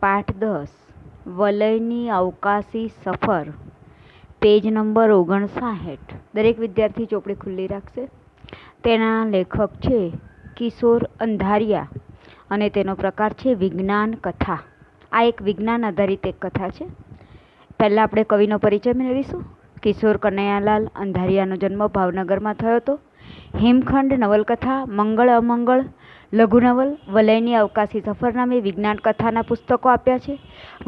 પાઠ 10 વલયની અવકાશી સફર, પેજ નંબર 59. દરેક વિદ્યાર્થી ચોપડી ખુલ્લી રાખશે. તેના લેખક છે કિશોર અંધારિયા અને તેનો પ્રકાર છે વિજ્ઞાન કથા. આ એક વિજ્ઞાન આધારિત એક કથા છે. પહેલાં આપણે કવિનો પરિચય મેળવીશું. કિશોર કનૈયાલાલ અંધારિયાનો જન્મ ભાવનગરમાં થયો હતો. હિમખંડ નવલકથા, મંગળ અમંગળ, લઘુનવલ, વલયની અવકાશી સફર નામે વિજ્ઞાન કથાના પુસ્તકો આપ્યા છે.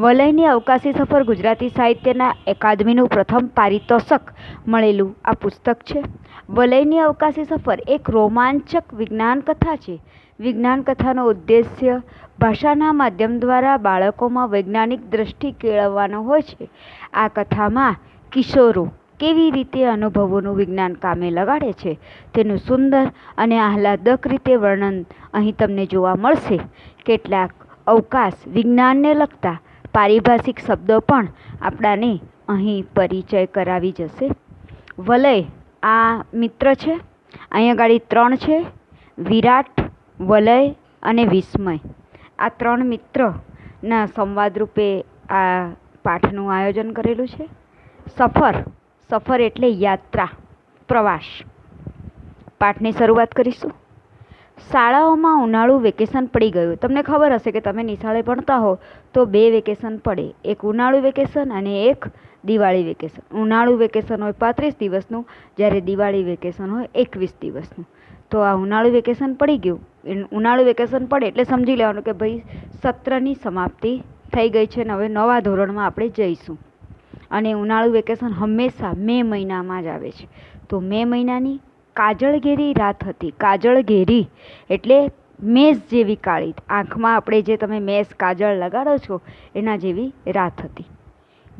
વલયની અવકાશી સફર ગુજરાતી સાહિત્યના એકાદમીનું પ્રથમ પારિતોષક મળેલું આ પુસ્તક છે. વલયની અવકાશી સફર એક રોમાંચક વિજ્ઞાન કથા છે. વિજ્ઞાન કથાનો ઉદ્દેશ્ય ભાષાના માધ્યમ દ્વારા બાળકોમાં વૈજ્ઞાનિક દ્રષ્ટિ કેળવવાનો હોય છે. આ કથામાં કિશોરો કેવી રીતે અનુભવોનું વિજ્ઞાન કામે લગાડે છે તેનું સુંદર અને આહલાદક રીતે વર્ણન અહીં તમને જોવા મળશે. કેટલાક અવકાશ વિજ્ઞાનને લગતા પારિભાષિક શબ્દો પણ આપણાને અહીં પરિચય કરાવી જશે. વલય આ મિત્ર છે. અહીંયા ગાડી 3 છે: વિરાટ, વલય અને વિસ્મય. આ 3 મિત્રના સંવાદ રૂપે આ પાઠનું આયોજન કરેલું છે. સફર એટલે યાત્રા, પ્રવાસ. પાઠની શરૂઆત કરીશું. શાળાઓમાં ઉનાળુ વેકેશન પડી ગયું. તમને ખબર હશે કે તમે નિશાળે ભણતા હો તો 2 વેકેશન પડે, એક ઉનાળુ વેકેશન અને એક દિવાળી વેકેશન. ઉનાળુ વેકેશન હોય 35 દિવસનું, જ્યારે દિવાળી વેકેશન હોય 21 દિવસનું. તો આ ઉનાળુ વેકેશન પડી ગયું. ઉનાળુ વેકેશન પડે એટલે સમજી લેવાનું કે ભાઈ સત્રની સમાપ્તિ થઈ ગઈ છે ને હવે નવા ધોરણમાં આપણે જઈશું. અને ઉનાળુ વેકેશન હંમેશા મે મહિનામાં જ આવે છે. તો મે મહિનાની કાજળઘેરી રાત હતી. કાજળઘેરી એટલે મેષ જેવી કાળી, આંખમાં આપણે જે તમે મેષ કાજળ લગાડો છો એના જેવી રાત હતી.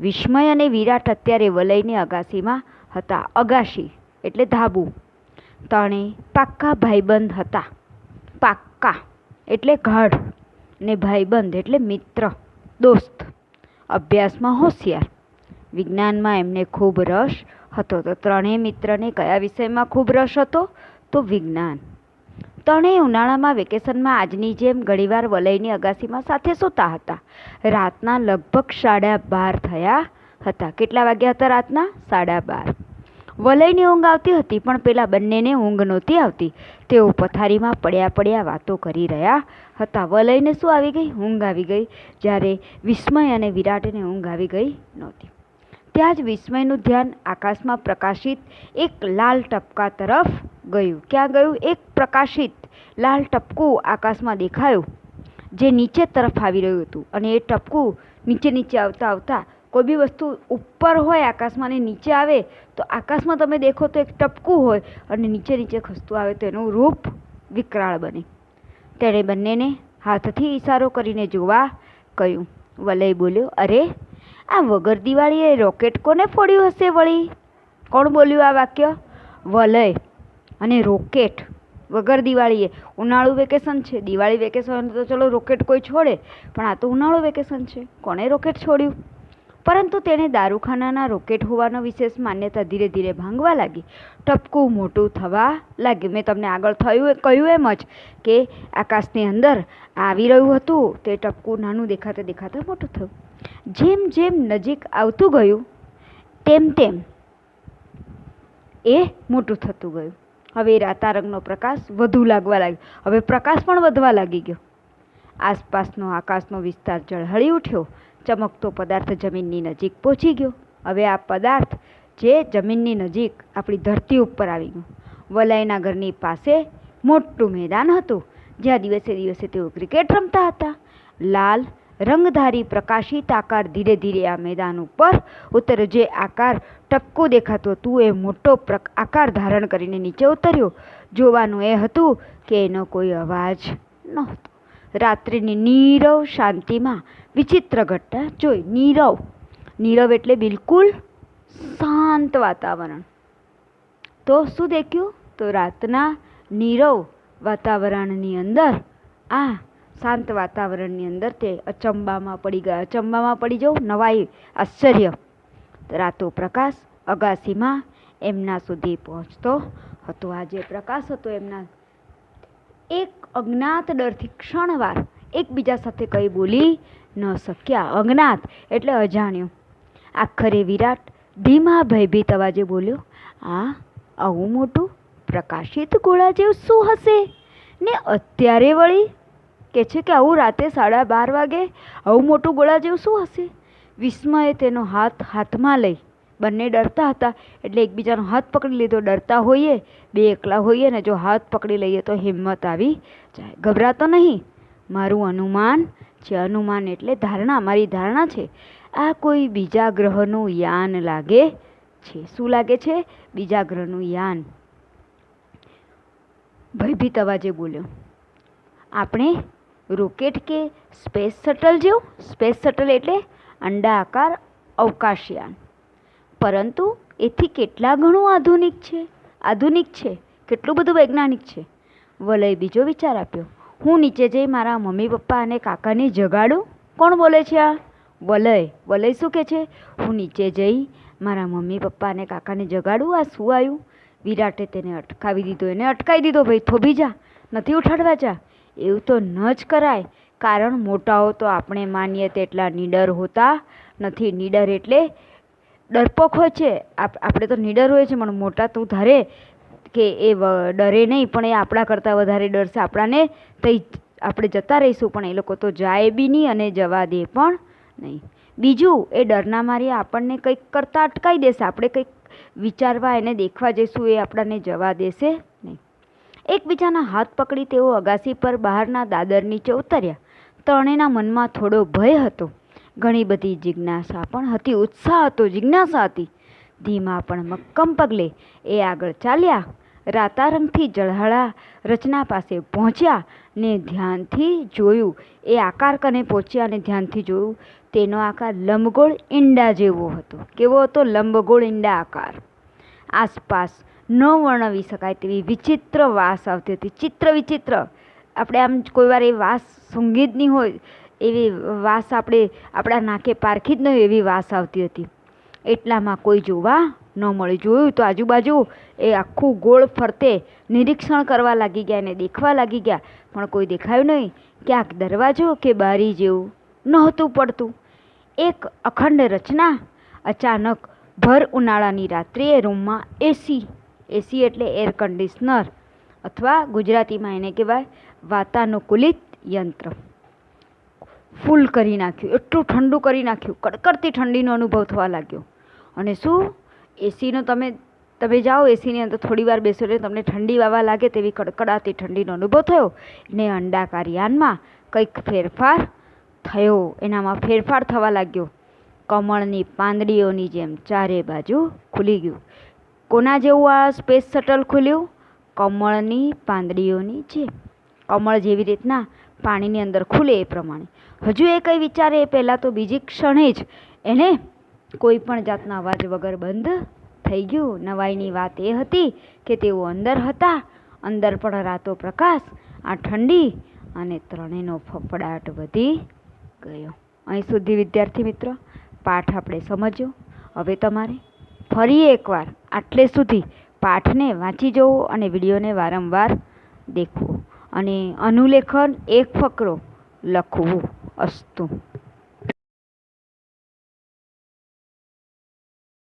વિસ્મય અને વિરાટ અત્યારે વલયની અગાશીમાં હતા. અગાશી એટલે ધાબુ. ત્રણે પાક્કા ભાઈબંધ હતા. પાક્કા એટલે ગાઢ ને ભાઈબંધ એટલે મિત્ર, દોસ્ત. અભ્યાસમાં હોશિયાર. વિજ્ઞાનમાં એમને ખૂબ રસ હતો. તો ત્રણેય મિત્રને કયા વિષયમાં ખૂબ રસ હતો? તો વિજ્ઞાન. ત્રણેય ઉનાળામાં વેકેશનમાં આજની જેમ ઘણીવાર વલયની અગાશીમાં સાથે સૂતા હતા. રાતના લગભગ 12:30 થયા હતા. કેટલા વાગ્યા હતા રાતના? 12:30. વલયની ઊંઘ આવતી હતી પણ પેલા બંનેને ઊંઘ નહોતી આવતી. તેઓ પથારીમાં પડ્યા વાતો કરી રહ્યા હતા. વલયને શું આવી ગઈ? ઊંઘ આવી ગઈ. જ્યારે વિસ્મય અને વિરાટને ઊંઘ આવી ગઈ નહોતી. ત્યાં જ વિસ્મયનું ધ્યાન આકાશમાં પ્રકાશિત એક લાલ ટપકા તરફ ગયું. ક્યાં ગયું? એક પ્રકાશિત લાલ ટપકું આકાશમાં દેખાયું જે નીચે તરફ આવી રહ્યું હતું. અને એ ટપકું નીચે આવતા કોઈ બી વસ્તુ ઉપર હોય આકાશમાં અને નીચે આવે તો આકાશમાં તમે દેખો તો એક ટપકું હોય અને નીચે ખસતું આવે તો એનું રૂપ વિકરાળ બને. તેણે બંનેને હાથથી ઈશારો કરીને જોવા કહ્યું. વલય બોલ્યો, અરે આ વગર દિવાળીએ રોકેટ કોને ફોડ્યું હશે વળી? કોણ બોલ્યું આ વાક્ય? વલય. અને રોકેટ વગર દિવાળીએ, ઉનાળુ વેકેશન છે, દિવાળી વેકેશન તો ચલો રોકેટ કોઈ છોડે, પણ આ તો ઉનાળુ વેકેશન છે, કોણે રોકેટ છોડ્યું? પરંતુ તેણે દારૂખાનાના રોકેટ હોવાનો વિશેષ માન્યતા ધીરે ધીરે ભાંગવા લાગી. ટપકું મોટું થવા લાગ્યું. મેં તમને આગળ કહ્યું એમ જ કે આકાશની અંદર આવી રહ્યું હતું તે ટપકું નાનું દેખાતા મોટું થયું. જેમ નજીક આવતું ગયું તેમ એ મોટું થતું ગયું. હવે રાતા રંગનો પ્રકાશ વધુ લાગવા લાગ્યો. હવે પ્રકાશ પણ વધવા લાગી ગયો. આસપાસનો આકાશનો વિસ્તાર ઝળહળી ઉઠ્યો. ચમકતો પદાર્થ જમીનની નજીક પહોંચી ગયો. હવે આ પદાર્થ જે જમીનની નજીક આપણી ધરતી ઉપર આવી ગયો. વલયના ઘરની પાસે મોટું મેદાન હતું જ્યાં દિવસે તેઓ ક્રિકેટ રમતા હતા. લાલ રંગધારી પ્રકાશિત આકાર ધીરે ધીરે આ મેદાન ઉપર ઉતર્યો. જે આકાર ટપકું દેખાતું હતું એ મોટો આકાર ધારણ કરીને નીચે ઉતર્યો. જોવાનું એ હતું કે એનો કોઈ અવાજ નહોતો. રાત્રિની નીરવ શાંતિમાં વિચિત્ર ઘટના જોઈ. નીરવ એટલે બિલકુલ શાંત વાતાવરણ. તો શું દેખ્યું? તો રાતના નીરવ વાતાવરણની અંદર, આ શાંત વાતાવરણની અંદર તે અચંબામાં પડી ગયા. અચંબામાં પડી જવું, નવાઈ, આશ્ચર્ય. રાતો પ્રકાશ અગાશીમાં એમના સુધી પહોંચતો હતો. આ જે પ્રકાશ હતો એમના એક અજ્ઞાત ડરથી ક્ષણવાર એકબીજા સાથે કંઈ બોલી ન શક્યા. અજ્ઞાત એટલે અજાણ્યું. આખરે વિરાટ ધીમા ભયભીત અવાજે બોલ્યો, આવું મોટું પ્રકાશિત ગોળા જેવું શું હશે? ને અત્યારે વળી કે છે કે આવું રાતે 12:30 વાગે આવું મોટું ગોળા જેવું શું હશે? વિસ્મયે તેનો હાથ હાથમાં લઈ, બંને ડરતા હતા એટલે એકબીજાનો હાથ પકડી લીધો. ડરતા હોઈએ, બે એકલા હોઈએ ને જો હાથ પકડી લઈએ તો હિંમત આવી જાય. ગભરાતો નહીં, મારું અનુમાન છે. અનુમાન એટલે ધારણા, મારી ધારણા છે. આ કોઈ બીજા ગ્રહનું યાન લાગે છે. શું લાગે છે? બીજા ગ્રહનું યાન. ભયભીત અવાજે બોલ્યો, આપણે રોકેટ કે સ્પેસ શટલ જેવું. સ્પેસ શટલ એટલે અંડા આકાર અવકાશયાન, પરંતુ એથી કેટલા ઘણું આધુનિક છે, કેટલું બધું વૈજ્ઞાનિક છે. વલય બીજો વિચાર આપ્યો, હું નીચે જઈ મારા મમ્મી પપ્પા અને કાકાને જગાડું. કોણ બોલે છે આ? વલય શું કહે છે? હું નીચે જઈ મારા મમ્મી પપ્પા અને કાકાને જગાડું. આ શું આવ્યું? વિરાટે તેને અટકાવી દીધો. એને અટકાવી દીધો. ભાઈ થોભી જા, નથી ઉઠાડવા જા. એવું તો ન જ કરાય, કારણ મોટાઓ તો આપણે માનીએ તેટલા નીડર હોતા નથી. નીડર એટલે ડરપોક હોય છે. આપણે તો નીડર હોય છે, પણ મોટા તું ધારે કે એ ડરે નહીં, પણ એ આપણા કરતાં વધારે ડરશે. આપણાને તઈ આપણે જતા રહીશું, પણ એ લોકો તો જાય બી નહીં અને જવા દે પણ નહીં. બીજું, એ ડરના મારી આપણને કંઈક કરતાં અટકાવી દેશે. આપણે કંઈક વિચારવા એને દેખવા જઈશું, એ આપણને જવા દેશે નહીં. એકબીજાના હાથ પકડી તેઓ અગાસી પર બહારના દાદર નીચે ઉતર્યા. ત્રણેયના મનમાં થોડો ભય હતો, ઘણી બધી જિજ્ઞાસા પણ હતી. ઉત્સાહ હતો, જિજ્ઞાસા હતી. ધીમા પણ મક્કમ પગલે એ આગળ ચાલ્યા. રાતારંગથી ઝળહળા રચના પાસે પહોંચ્યા ને ધ્યાનથી જોયું. એ આકાર કને પહોંચ્યા અને ધ્યાનથી જોયું. તેનો આકાર લંબગોળ ઈંડા જેવો હતો. કેવો હતો? લંબગોળ ઈંડા આકાર. આસપાસ ન વર્ણવી શકાય તેવી વિચિત્ર વાસ આવતી હતી. ચિત્ર વિચિત્ર. આપણે આમ કોઈ વાર એ વાસ સૂંઘી જ નહીં હોય એવી વાસ આપણે આપણા નાકે પારખી જ ન હોય એવી વાસ આવતી હતી. એટલામાં કોઈ જોવા ન મળે. જોયું તો આજુબાજુ એ આખું ગોળ ફરતે નિરીક્ષણ કરવા લાગી ગયા અને દેખવા લાગી ગયા, પણ કોઈ દેખાયું નહીં. ક્યાંક દરવાજો કે બારી જેવું નહોતું પડતું. એક અખંડ રચના. અચાનક ભર ઉનાળાની રાત્રિએ રૂમમાં એસી એટલે એર કન્ડિશનર, અથવા ગુજરાતીમાં એને કહેવાય વાતાનુકૂલિત યંત્ર, ફૂલ કરી નાખ્યું. એટલું ઠંડુ કરી નાખ્યું, કડકડતી ઠંડીનો અનુભવ થવા લાગ્યો. અને શું, એસીનો તમે જાઓ એસીની અંદર થોડી વાર બેસો એટલે તમને ઠંડી વાવા લાગે તેવી કડકડાતી ઠંડીનો અનુભવ થયો. ને અંડાકાર યાનમાં કંઈક ફેરફાર થયો. એનામાં ફેરફાર થવા લાગ્યો. કમળની પાંદડીઓની જેમ ચારે બાજુ ખુલી ગયું. કોના જેવું આ સ્પેસ શટલ ખુલ્યું? કમળની પાંદડીઓની જેમ. કમળ જેવી રીતના પાણીની અંદર ખુલે એ પ્રમાણે. હજુ એ કંઈ વિચારે એ પહેલાં તો બીજી ક્ષણે જ એને કોઈ પણ જાતના અવાજ વગર બંધ થઈ ગયું. નવાઈની વાત એ હતી કે તેઓ અંદર હતા. અંદર પણ રાતો પ્રકાશ, આ ઠંડી, અને ત્રણેયનો ફફડાટ વધી ગયો. અહીં સુધી વિદ્યાર્થી મિત્રો પાઠ આપણે સમજ્યો. હવે તમારે ફરી એકવાર આટલે સુધી પાઠને વાંચી જવો અને વિડીયોને વારંવાર દેખવો અને અનુલેખન એક ફકરો લખવું. અસ્તુ.